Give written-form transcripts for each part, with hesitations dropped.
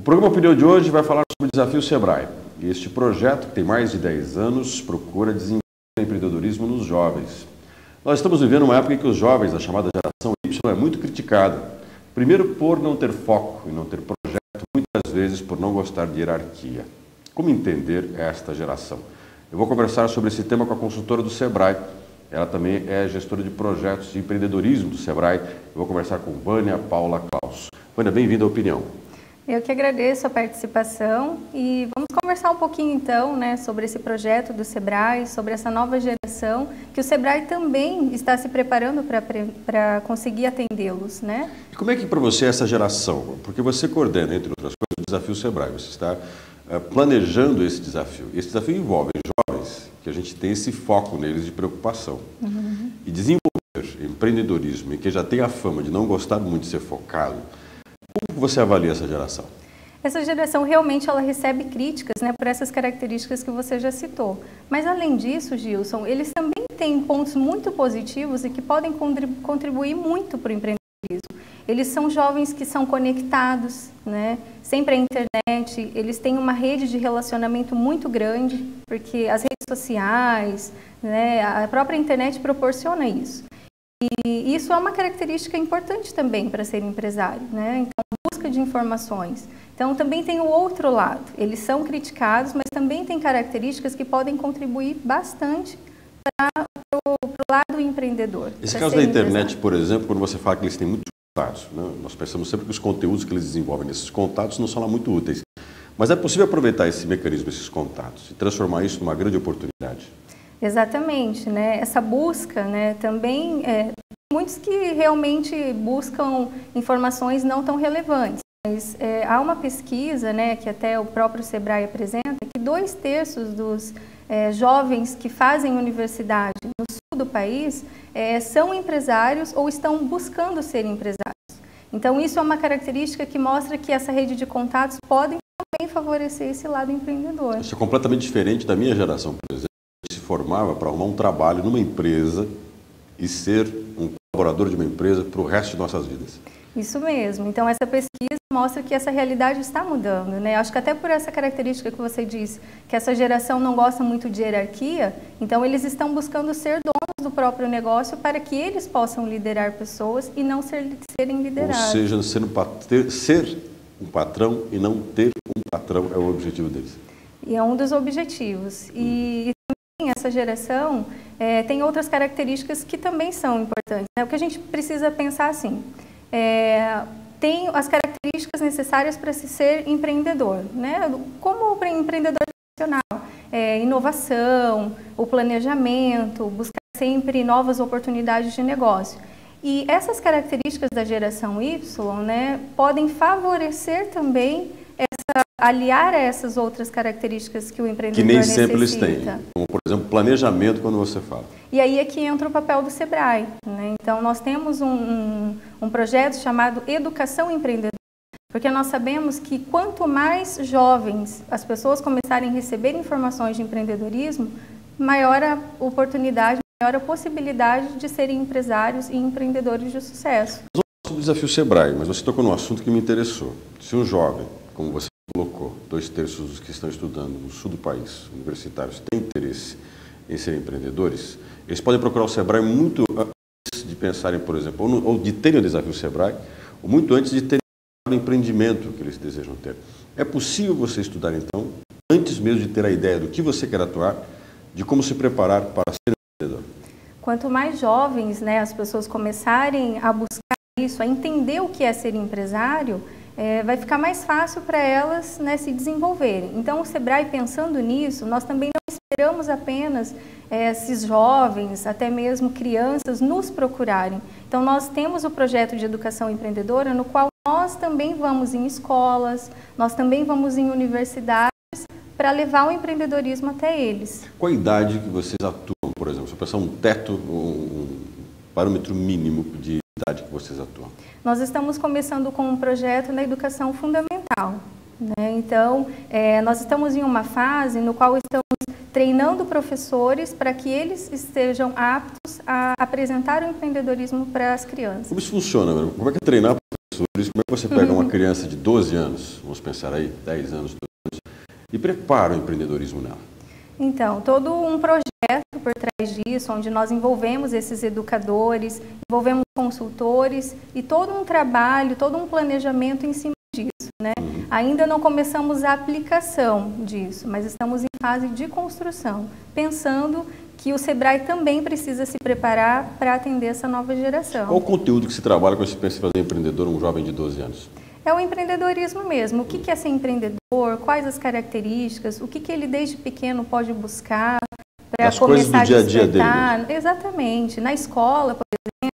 programa Opinião de hoje vai falar sobre o Desafio Sebrae. Este projeto, que tem mais de 10 anos, procura desenvolver empreendedorismo nos jovens. Nós estamos vivendo uma época em que os jovens, a chamada geração Y, é muito criticada. Primeiro por não ter foco e não ter projeto, muitas vezes por não gostar de hierarquia. Como entender esta geração? Eu vou conversar sobre esse tema com a consultora do Sebrae. Ela também é gestora de projetos de empreendedorismo do Sebrae. Eu vou conversar com Vânia Paula Claus. Vânia, bem-vinda à Opinião. Eu que agradeço a participação e vamos conversar um pouquinho então, sobre esse projeto do Sebrae, sobre essa nova geração, que o Sebrae também está se preparando para conseguir atendê-los, né? E como é que para você é essa geração? Porque você coordena, entre outras coisas, o Desafio Sebrae. Você está planejando esse desafio. Esse desafio envolve jovens, que a gente tem esse foco neles de preocupação. E desenvolver empreendedorismo, em que já tem a fama de não gostar muito de ser focado. Como você avalia essa geração? Essa geração realmente ela recebe críticas, por essas características que você já citou. Mas além disso, Gilson, eles também têm pontos muito positivos e que podem contribuir muito para o empreendedorismo. Eles são jovens que são conectados, sempre à internet, eles têm uma rede de relacionamento muito grande, porque as redes sociais, a própria internet proporciona isso. E isso é uma característica importante também para ser empresário, Então, busca de informações. Então, também tem o outro lado. Eles são criticados, mas também tem características que podem contribuir bastante para o lado empreendedor. Esse caso da internet, por exemplo, quando você fala que eles têm muitos contatos, nós pensamos sempre que os conteúdos que eles desenvolvem nesses contatos não são lá muito úteis. Mas é possível aproveitar esse mecanismo, esses contatos, e transformar isso numa grande oportunidade? Exatamente, Essa busca, também muitos que realmente buscam informações não tão relevantes. Mas há uma pesquisa, que até o próprio Sebrae apresenta, que 2/3 dos jovens que fazem universidade no sul do país são empresários ou estão buscando ser empresários. Então, isso é uma característica que mostra que essa rede de contatos podem também favorecer esse lado empreendedor. Isso é completamente diferente da minha geração, por exemplo. Se formava para arrumar um trabalho numa empresa e ser um colaborador de uma empresa para o resto de nossas vidas. Isso mesmo. Então, essa pesquisa mostra que essa realidade está mudando, Acho que até por essa característica que você disse, que essa geração não gosta muito de hierarquia, então eles estão buscando ser donos do próprio negócio para que eles possam liderar pessoas e não serem liderados. Ou seja, ser um patrão e não ter um patrão é o objetivo deles. E é um dos objetivos. E também essa geração tem outras características que também são importantes. O que a gente precisa pensar assim, tem as características necessárias para se ser empreendedor, Como o empreendedor tradicional, inovação, o planejamento, buscar sempre novas oportunidades de negócio. E essas características da geração Y, podem favorecer também aliar a essas outras características que o empreendedor necessita. Que nem sempre eles têm, como por exemplo planejamento, quando você fala. E aí é que entra o papel do Sebrae, Então nós temos um projeto chamado Educação Empreendedora, porque nós sabemos que quanto mais jovens as pessoas começarem a receber informações de empreendedorismo, maior a oportunidade, maior a possibilidade de serem empresários e empreendedores de sucesso. Nós vamos falar sobre o Desafio Sebrae, mas você tocou num assunto que me interessou. Se um jovem, como você colocou, 2/3 dos que estão estudando no sul do país, universitários, têm interesse em serem empreendedores, eles podem procurar o Sebrae muito antes de pensarem, por exemplo, ou de terem o Desafio Sebrae, ou muito antes de terem o empreendimento que eles desejam ter. É possível você estudar, então, antes mesmo de ter a ideia do que você quer atuar, de como se preparar para ser empreendedor? Quanto mais jovens, as pessoas começarem a buscar isso, a entender o que é ser empresário, vai ficar mais fácil para elas se desenvolverem. Então, o Sebrae, pensando nisso, nós também não esperamos apenas esses jovens, até mesmo crianças, nos procurarem. Então, nós temos o projeto de educação empreendedora, no qual nós também vamos em escolas, nós também vamos em universidades, para levar o empreendedorismo até eles. Qual a idade que vocês atuam, por exemplo? Se eu pensar um teto, um parâmetro mínimo de idade que vocês atuam? Nós estamos começando com um projeto na educação fundamental. Então, nós estamos em uma fase no qual estamos treinando professores para que eles estejam aptos a apresentar o empreendedorismo para as crianças. Como isso funciona? Como é que é treinar professores, como é que você pega uma criança de 12 anos, vamos pensar aí, 10 anos, 12 anos, e prepara o empreendedorismo nela? Então, todo um projeto por trás disso, onde nós envolvemos esses educadores, envolvemos consultores e todo um trabalho, todo um planejamento em cima disso, né? Ainda não começamos a aplicação disso, mas estamos em fase de construção, pensando que o Sebrae também precisa se preparar para atender essa nova geração. Qual o conteúdo que se trabalha quando você pensa em fazer empreendedor um jovem de 12 anos? É o empreendedorismo mesmo. O que é ser empreendedor? Quais as características? O que ele desde pequeno pode buscar para começar a despertar? Exatamente. Na escola, por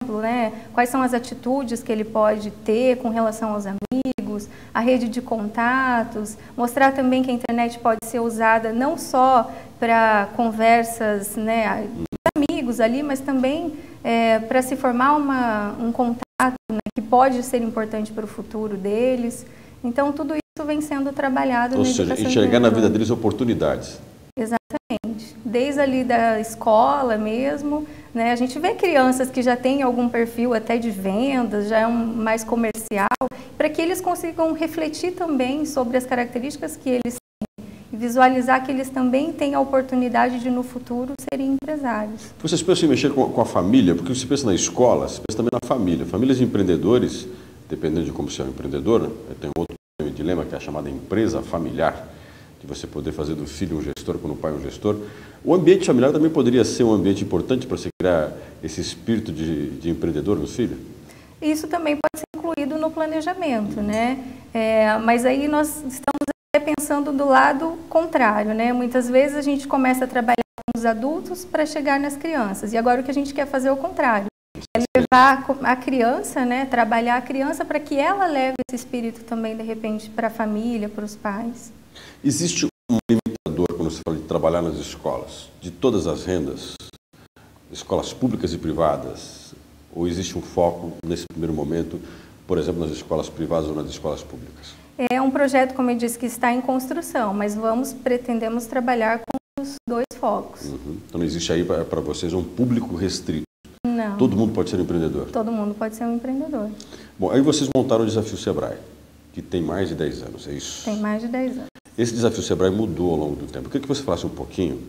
exemplo, né? Quais são as atitudes que ele pode ter com relação aos amigos, a rede de contatos, mostrar também que a internet pode ser usada não só para conversas, né, amigos ali, mas também para se formar um contato, né, que pode ser importante para o futuro deles. Então, tudo isso vem sendo trabalhado. Ou seja, enxergar na vida deles oportunidades. Exatamente. Desde ali da escola mesmo, né, a gente vê crianças que já têm algum perfil até de vendas, já é mais comercial, para que eles consigam refletir também sobre as características que eles têm e visualizar que eles também têm a oportunidade de, no futuro, serem empresários. Vocês pensam em mexer com a família? Porque você pensa na escola, você pensa também na família. Famílias de empreendedores, dependendo de como você é um empreendedor, tem outro dilema que é a chamada empresa familiar, de você poder fazer do filho um gestor, quando o pai é um gestor. O ambiente familiar também poderia ser um ambiente importante para você criar esse espírito de empreendedor no filho? Isso também pode ser incluído no planejamento, né? Mas aí nós estamos pensando do lado contrário, né? Muitas vezes a gente começa a trabalhar com os adultos para chegar nas crianças, e agora o que a gente quer fazer é o contrário. É levar a criança, né? Trabalhar a criança para que ela leve esse espírito também, de repente, para a família, para os pais. Existe um limitador, quando você fala de trabalhar nas escolas, de todas as rendas, escolas públicas e privadas, ou existe um foco nesse primeiro momento, por exemplo, nas escolas privadas ou nas escolas públicas? É um projeto, como eu disse, que está em construção, mas pretendemos trabalhar com os dois focos. Então não existe aí para vocês um público restrito? Não. Todo mundo pode ser um empreendedor? Todo mundo pode ser um empreendedor. Bom, aí vocês montaram o Desafio Sebrae, que tem mais de 10 anos, é isso? Tem mais de 10 anos. Esse Desafio Sebrae mudou ao longo do tempo. Eu queria que você falasse um pouquinho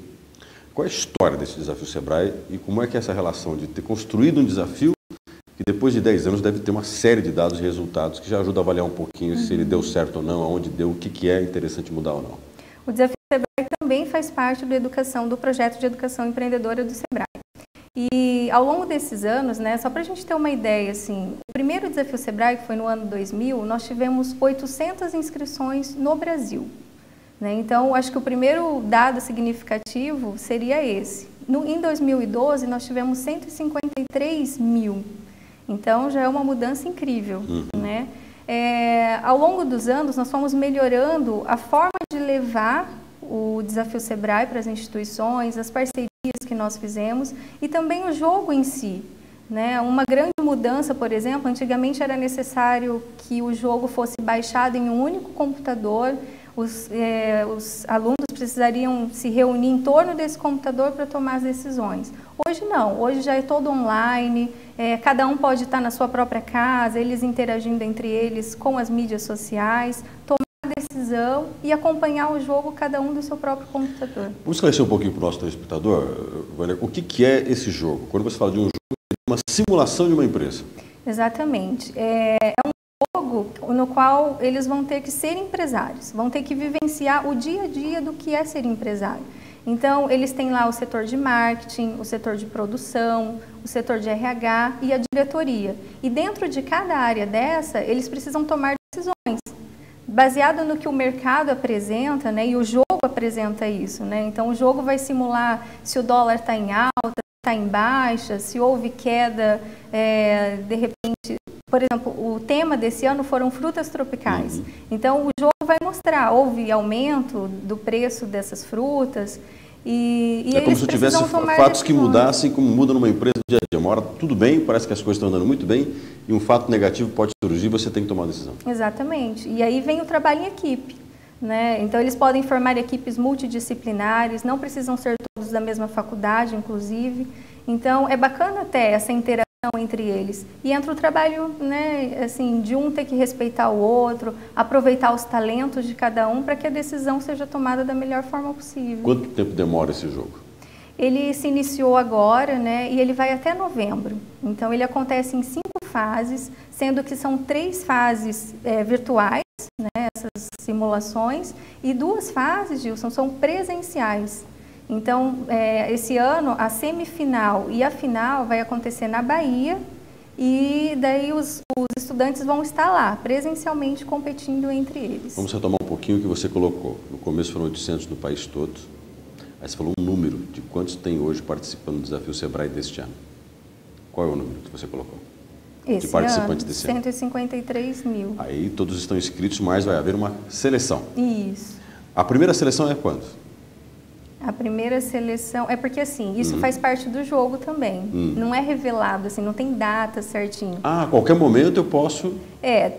qual é a história desse Desafio Sebrae e como é que é essa relação de ter construído um desafio que depois de 10 anos deve ter uma série de dados e resultados que já ajuda a avaliar um pouquinho se ele deu certo ou não, aonde deu, o que é interessante mudar ou não. O Desafio Sebrae também faz parte do projeto de educação empreendedora do Sebrae. E ao longo desses anos, né, só para a gente ter uma ideia, assim, o primeiro Desafio Sebrae, que foi no ano 2000, nós tivemos 800 inscrições no Brasil. Né? Então, acho que o primeiro dado significativo seria esse. Em 2012, nós tivemos 153 mil. Então, já é uma mudança incrível. Né? Ao longo dos anos, nós fomos melhorando a forma de levar o Desafio Sebrae para as instituições, as parcerias que nós fizemos e também o jogo em si. Né? Uma grande mudança, por exemplo, antigamente era necessário que o jogo fosse baixado em um único computador, os alunos precisariam se reunir em torno desse computador para tomar as decisões. Hoje não, hoje já é todo online, cada um pode estar na sua própria casa, eles interagindo entre eles com as mídias sociais, tomar a decisão e acompanhar o jogo cada um do seu próprio computador. Vamos esclarecer um pouquinho para o nosso telespectador, Vânia, o que é esse jogo? Quando você fala de um jogo, é uma simulação de uma empresa. Exatamente. É um jogo no qual eles vão ter que ser empresários, vão ter que vivenciar o dia a dia do que é ser empresário. Então, eles têm lá o setor de marketing, o setor de produção, o setor de RH e a diretoria. E dentro de cada área dessa, eles precisam tomar decisões, baseado no que o mercado apresenta, né, e o jogo apresenta isso. Né? Então, o jogo vai simular se o dólar está em alta, está em baixa, se houve queda, de repente. Por exemplo, o tema desse ano foram frutas tropicais. Então, o jogo vai mostrar, houve aumento do preço dessas frutas e é como se tivesse fatos que mudassem, como muda numa empresa do dia a dia. Uma hora tudo bem, parece que as coisas estão andando muito bem, e um fato negativo pode surgir, você tem que tomar uma decisão. Exatamente. E aí vem o trabalho em equipe. Né? Então, eles podem formar equipes multidisciplinares, não precisam ser todos da mesma faculdade, inclusive. Então, é bacana até essa interação competição entre eles. E entra o trabalho, né, assim, de um ter que respeitar o outro, aproveitar os talentos de cada um para que a decisão seja tomada da melhor forma possível. Quanto tempo demora esse jogo? Ele se iniciou agora, né, e ele vai até novembro. Então, ele acontece em 5 fases, sendo que são 3 fases virtuais, né, essas simulações, e 2 fases, Gilson, são presenciais. Então, esse ano, a semifinal e a final vai acontecer na Bahia, e daí os estudantes vão estar lá, presencialmente, competindo entre eles. Vamos retomar um pouquinho o que você colocou. No começo foram 800 no país todo. Aí você falou um número de quantos tem hoje participando do Desafio Sebrae deste ano. Qual é o número que você colocou? De participantes desse ano? 153 mil. Aí todos estão inscritos, mas vai haver uma seleção. Isso. A primeira seleção é quando? A primeira seleção, é porque assim, isso faz parte do jogo também. Não é revelado, assim, não tem data certinho. Ah, a qualquer momento eu posso...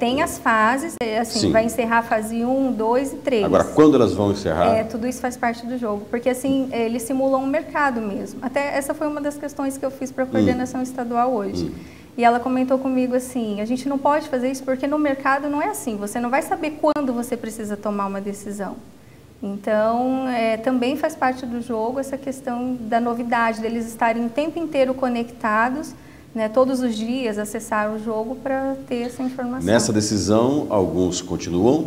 Tem as fases, assim, Sim. vai encerrar a fase 1, 2 e 3. Agora, quando elas vão encerrar? Tudo isso faz parte do jogo, porque assim, eles simulam um mercado mesmo. Até essa foi uma das questões que eu fiz para a coordenação estadual hoje. E ela comentou comigo assim, a gente não pode fazer isso porque no mercado não é assim, você não vai saber quando você precisa tomar uma decisão. Então, também faz parte do jogo essa questão da novidade, deles estarem o tempo inteiro conectados, né, todos os dias acessar o jogo para ter essa informação. Nessa decisão, alguns continuam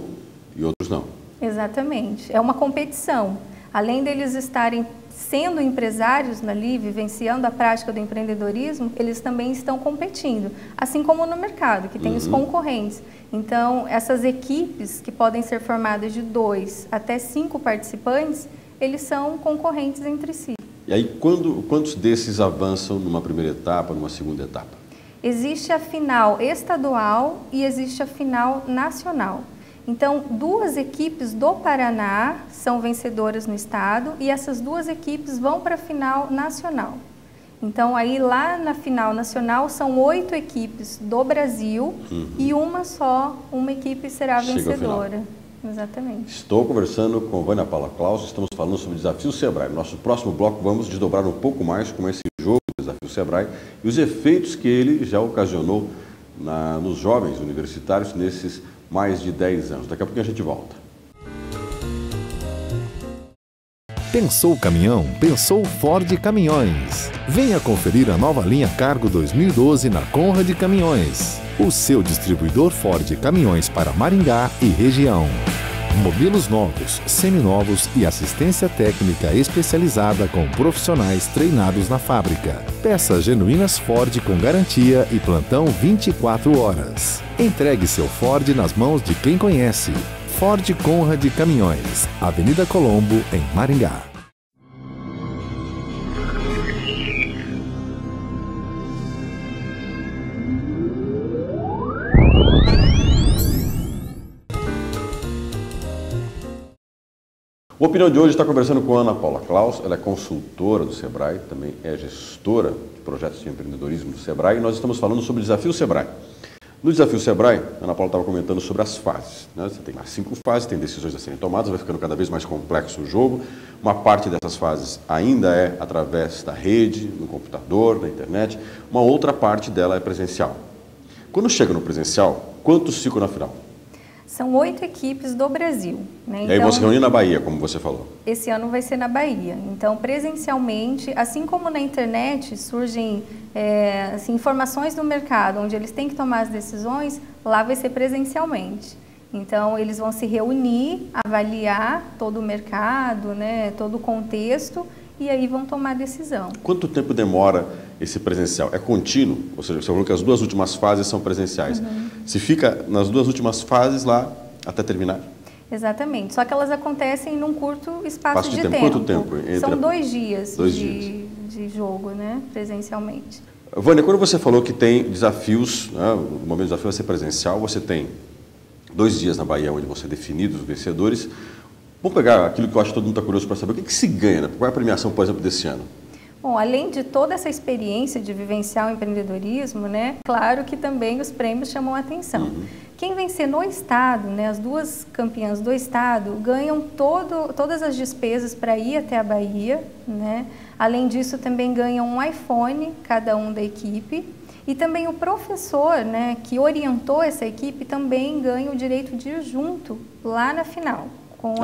e outros não. Exatamente. É uma competição. Além deles estarem sendo empresários ali, vivenciando a prática do empreendedorismo, eles também estão competindo, assim como no mercado, que tem os concorrentes. Então, essas equipes que podem ser formadas de 2 até 5 participantes, eles são concorrentes entre si. E aí, quantos desses avançam numa primeira etapa, numa segunda etapa? Existe a final estadual e existe a final nacional. Então, 2 equipes do Paraná são vencedoras no estado e essas 2 equipes vão para a final nacional. Então, aí lá na final nacional são 8 equipes do Brasil e uma equipe será vencedora. Exatamente. Estou conversando com Vânia Paula Claus, estamos falando sobre o Desafio Sebrae. No nosso próximo bloco vamos desdobrar um pouco mais como esse jogo do Desafio Sebrae e os efeitos que ele já ocasionou nos jovens universitários nesses mais de 10 anos. Daqui a pouco a gente volta. Pensou caminhão? Pensou Ford Caminhões. Venha conferir a nova linha Cargo 2012 na Conrad Caminhões. O seu distribuidor Ford Caminhões para Maringá e região. Modelos novos, seminovos e assistência técnica especializada com profissionais treinados na fábrica. Peças genuínas Ford com garantia e plantão 24 horas. Entregue seu Ford nas mãos de quem conhece. Ford Conrad Caminhões, Avenida Colombo, em Maringá. O Opinião de hoje está conversando com a Ana Paula Claus, ela é consultora do Sebrae, também é gestora de projetos de empreendedorismo do Sebrae, e nós estamos falando sobre o Desafio Sebrae. No Desafio Sebrae, a Ana Paula estava comentando sobre as fases, né? Você tem mais 5 fases, tem decisões a serem tomadas, vai ficando cada vez mais complexo o jogo. Uma parte dessas fases ainda é através da rede, no computador, na internet, uma outra parte dela é presencial. Quando chega no presencial, quantos ficam na final? São 8 equipes do Brasil. Né? E aí você reúne na Bahia, como você falou. Esse ano vai ser na Bahia. Então, presencialmente, assim como na internet surgem assim, informações do mercado, onde eles têm que tomar as decisões, lá vai ser presencialmente. Então, eles vão se reunir, avaliar todo o mercado, né, todo o contexto, e aí vão tomar a decisão. Quanto tempo demora esse presencial? É contínuo? Ou seja, você falou que as 2 últimas fases são presenciais. Se fica nas 2 últimas fases lá até terminar? Exatamente. Só que elas acontecem num curto espaço de tempo. Quanto tempo? São 2 dias de jogo, né, presencialmente. Vânia, quando você falou que tem desafios, né, o momento do desafio vai ser presencial, você tem 2 dias na Bahia onde vão ser definidos os vencedores. Vamos pegar aquilo que eu acho que todo mundo está curioso para saber. O que se ganha? Né? Qual é a premiação, por exemplo, desse ano? Bom, além de toda essa experiência de vivenciar o empreendedorismo, né, claro que também os prêmios chamam a atenção. Quem vencer no estado, né, as 2 campeãs do estado, ganham todas as despesas para ir até a Bahia, né? Além disso, também ganham um iPhone, cada um da equipe. E também o professor, né, que orientou essa equipe também ganha o direito de ir junto lá na final.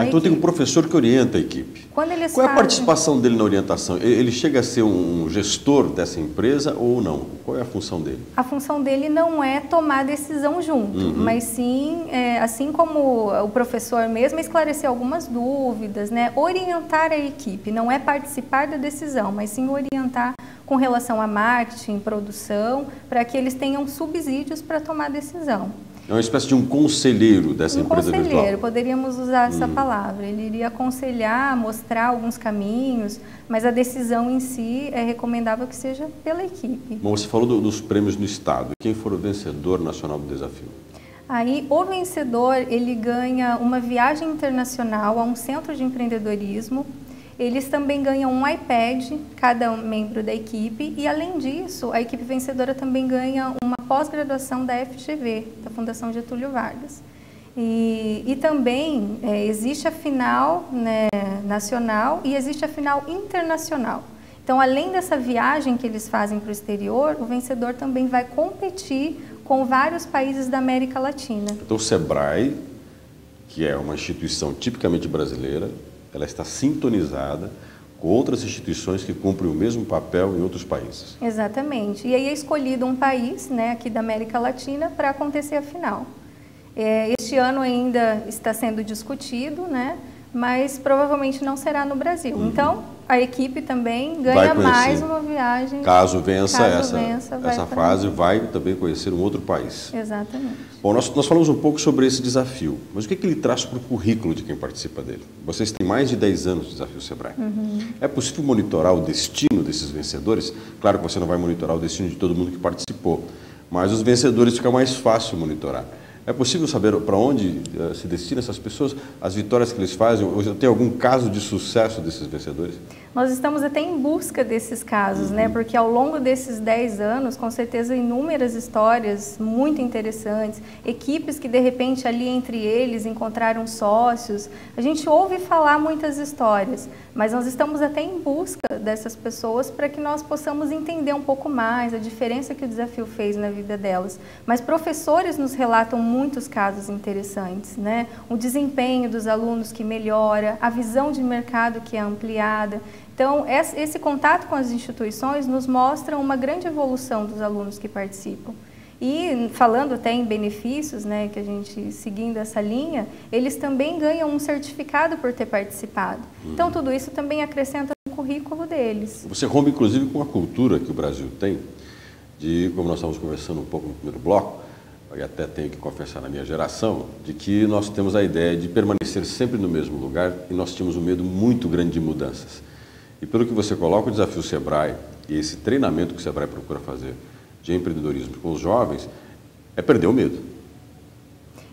Então tem um professor que orienta a equipe. Quando eles Qual é a participação dele na orientação? Ele chega a ser um gestor dessa empresa ou não? Qual é a função dele? A função dele não é tomar decisão junto, mas sim, assim como o professor mesmo, esclarecer algumas dúvidas, né? Orientar a equipe, não é participar da decisão, mas sim orientar com relação a marketing, produção, para que eles tenham subsídios para tomar decisão. É uma espécie de um conselheiro dessa empresa virtual. Um conselheiro, poderíamos usar essa palavra. Ele iria aconselhar, mostrar alguns caminhos, mas a decisão em si é recomendável que seja pela equipe. Bom, você falou dos prêmios do Estado. Quem for o vencedor nacional do desafio? Aí, o vencedor, ele ganha uma viagem internacional a um centro de empreendedorismo. Eles também ganham um iPad, cada membro da equipe, e além disso, a equipe vencedora também ganha uma pós-graduação da FGV, da Fundação Getúlio Vargas. E também existe a final, né, nacional e existe a final internacional. Então, além dessa viagem que eles fazem para o exterior, o vencedor também vai competir com vários países da América Latina. Então, o SEBRAE, que é uma instituição tipicamente brasileira, ela está sintonizada com outras instituições que cumprem o mesmo papel em outros países. Exatamente. E aí é escolhido um país, né, aqui da América Latina para acontecer a final. Este ano ainda está sendo discutido, né, mas provavelmente não será no Brasil. Então, a equipe também ganha mais uma viagem. Caso vença essa fase, vai também conhecer um outro país. Exatamente. Bom, nós falamos um pouco sobre esse desafio, mas o que ele traz para o currículo de quem participa dele? Vocês têm mais de 10 anos de Desafio Sebrae. É possível monitorar o destino desses vencedores? Claro que você não vai monitorar o destino de todo mundo que participou, mas os vencedores fica mais fácil monitorar. É possível saber para onde se destinam essas pessoas, as vitórias que eles fazem? Ou tem algum caso de sucesso desses vencedores? Nós estamos até em busca desses casos, né? Porque ao longo desses 10 anos, com certeza, inúmeras histórias muito interessantes, equipes que de repente ali entre eles encontraram sócios. A gente ouve falar muitas histórias, mas nós estamos até em busca dessas pessoas para que nós possamos entender um pouco mais a diferença que o desafio fez na vida delas. Mas professores nos relatam muitos casos interessantes, né? O desempenho dos alunos que melhora, a visão de mercado que é ampliada. Então, esse contato com as instituições nos mostra uma grande evolução dos alunos que participam. E falando até em benefícios, né, que a gente seguindo essa linha, eles também ganham um certificado por ter participado. Então, tudo isso também acrescenta no currículo deles. Você rompe, inclusive, com a cultura que o Brasil tem, de, como nós estávamos conversando um pouco no primeiro bloco, e até tenho que confessar na minha geração, de que nós temos a ideia de permanecer sempre no mesmo lugar e nós tínhamos um medo muito grande de mudanças. E pelo que você coloca, o desafio Sebrae e esse treinamento que o Sebrae procura fazer de empreendedorismo com os jovens é perder o medo.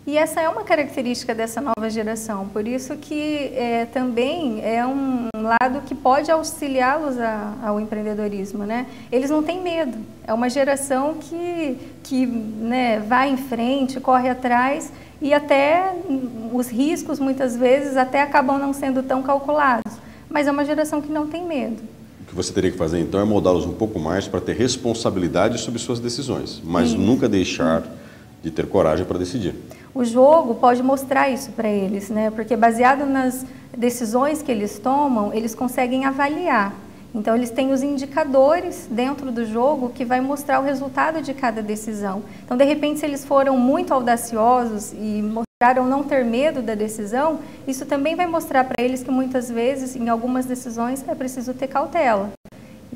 E essa é uma característica dessa nova geração, por isso que também é um lado que pode auxiliá-los ao empreendedorismo, né? Eles não têm medo, é uma geração que né, vai em frente, corre atrás e até os riscos muitas vezes até acabam não sendo tão calculados, mas é uma geração que não tem medo. O que você teria que fazer então é moldá-los um pouco mais para ter responsabilidade sobre suas decisões, mas nunca deixar de ter coragem para decidir. O jogo pode mostrar isso para eles, né? Porque baseado nas decisões que eles tomam, eles conseguem avaliar. Então, eles têm os indicadores dentro do jogo que vai mostrar o resultado de cada decisão. Então, de repente, se eles foram muito audaciosos e mostraram não ter medo da decisão, isso também vai mostrar para eles que muitas vezes, em algumas decisões, é preciso ter cautela.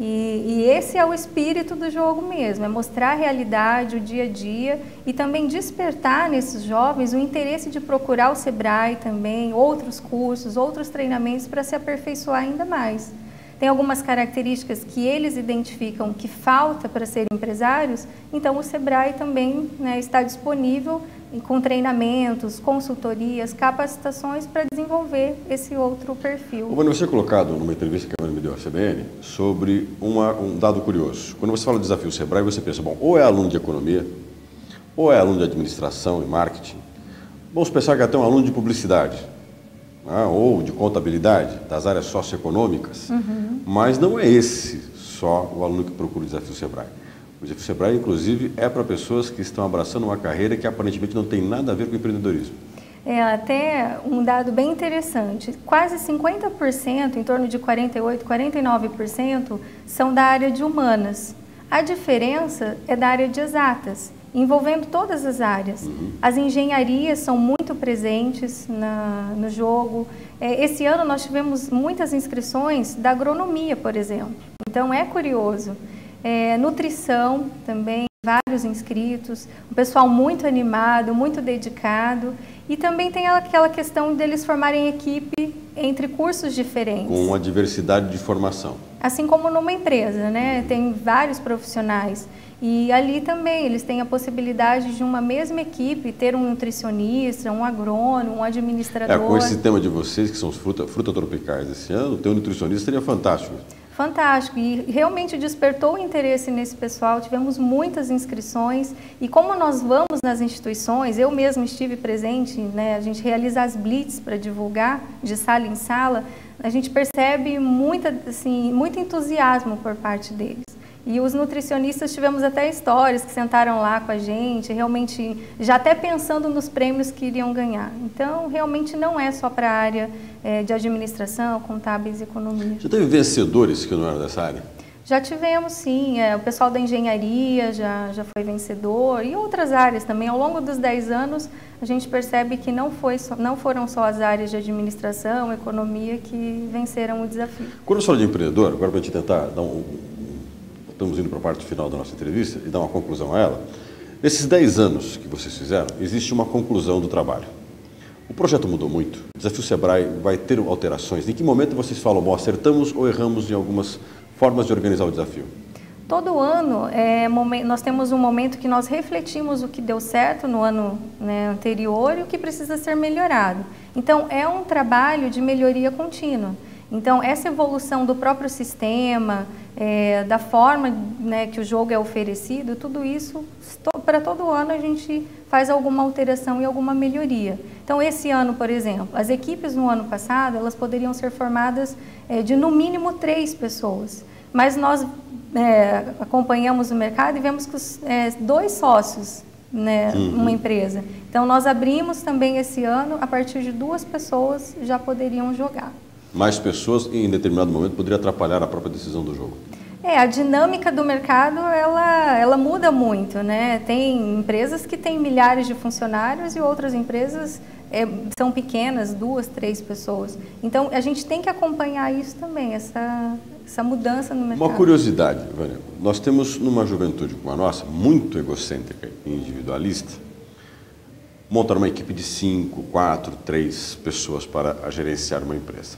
E esse é o espírito do jogo mesmo, é mostrar a realidade, o dia a dia e também despertar nesses jovens o interesse de procurar o Sebrae também, outros cursos, outros treinamentos para se aperfeiçoar ainda mais. Tem algumas características que eles identificam que falta para serem empresários, então o Sebrae também, né, está disponível com treinamentos, consultorias, capacitações para desenvolver esse outro perfil. Quando você é colocado numa entrevista que a Ana me deu à CBN sobre um dado curioso. Quando você fala do desafio Sebrae, você pensa, bom, ou é aluno de economia, ou é aluno de administração e marketing. Vamos pensar que é até um aluno de publicidade, ou de contabilidade, das áreas socioeconômicas, mas não é esse só o aluno que procura o desafio Sebrae. O Desafio Sebrae, inclusive, é para pessoas que estão abraçando uma carreira que aparentemente não tem nada a ver com o empreendedorismo. É até um dado bem interessante, quase 50%, em torno de 48%, 49%, são da área de humanas. A diferença é da área de exatas, envolvendo todas as áreas. As engenharias são muito presentes no jogo. Esse ano nós tivemos muitas inscrições da agronomia, por exemplo. Então é curioso. Nutrição também, vários inscritos, um pessoal muito animado, muito dedicado. E também tem aquela questão deles formarem equipe entre cursos diferentes. Com uma diversidade de formação. Assim como numa empresa, né? Tem vários profissionais. E ali também eles têm a possibilidade de uma mesma equipe ter um nutricionista, um agrônomo, um administrador. Com esse tema de vocês, que são fruta tropicais esse ano, ter um nutricionista seria fantástico. Fantástico, e realmente despertou o interesse nesse pessoal, tivemos muitas inscrições, e como nós vamos nas instituições, eu mesma estive presente, né, a gente realiza as blitz para divulgar, de sala em sala, a gente percebe muito entusiasmo por parte deles. E os nutricionistas, tivemos até histórias que sentaram lá com a gente, realmente já até pensando nos prêmios que iriam ganhar. Então, realmente não é só para a área de administração, contábeis e economia. Já teve vencedores que não eram dessa área? Já tivemos, sim. O pessoal da engenharia já foi vencedor e outras áreas também. Ao longo dos 10 anos, a gente percebe que não foram só as áreas de administração, economia que venceram o desafio. Quando você fala de empreendedor, agora para a gente tentar dar estamos indo para a parte final da nossa entrevista e dar uma conclusão a ela. Nesses 10 anos que vocês fizeram, existe uma conclusão do trabalho. O projeto mudou muito. O Desafio Sebrae vai ter alterações. Em que momento vocês falam, bom, acertamos ou erramos em algumas formas de organizar o desafio? Todo ano, nós temos um momento que nós refletimos o que deu certo no ano anterior e o que precisa ser melhorado. Então, é um trabalho de melhoria contínua. Então, essa evolução do próprio sistema, da forma que o jogo é oferecido, tudo isso, para todo ano a gente faz alguma alteração e alguma melhoria. Então, esse ano, por exemplo, as equipes no ano passado, elas poderiam ser formadas de no mínimo 3 pessoas. Mas nós acompanhamos o mercado e vemos que 2 sócios, uma empresa. Então, nós abrimos também esse ano, a partir de 2 pessoas já poderiam jogar. Mais pessoas, em determinado momento, poderia atrapalhar a própria decisão do jogo. A dinâmica do mercado, ela muda muito, né? Tem empresas que têm milhares de funcionários e outras empresas são pequenas, 2, 3 pessoas. Então, a gente tem que acompanhar isso também, essa mudança no mercado. Uma curiosidade, Vânia. Nós temos, numa juventude como a nossa, muito egocêntrica e individualista, montar uma equipe de 5, 4, 3 pessoas para gerenciar uma empresa.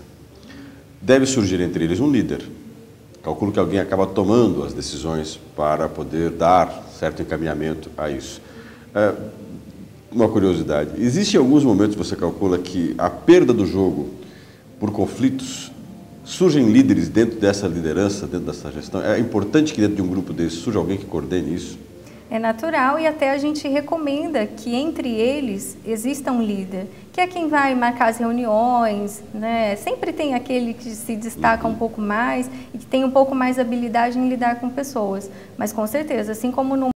Deve surgir entre eles um líder. Calculo que alguém acaba tomando as decisões para poder dar certo encaminhamento a isso. Uma curiosidade, existe alguns momentos que você calcula que a perda do jogo por conflitos, surgem líderes dentro dessa liderança, dentro dessa gestão? É importante que dentro de um grupo desse surja alguém que coordene isso? É natural e até a gente recomenda que entre eles exista um líder, que é quem vai marcar as reuniões, né? Sempre tem aquele que se destaca um pouco mais e que tem um pouco mais habilidade em lidar com pessoas. Mas com certeza, assim como no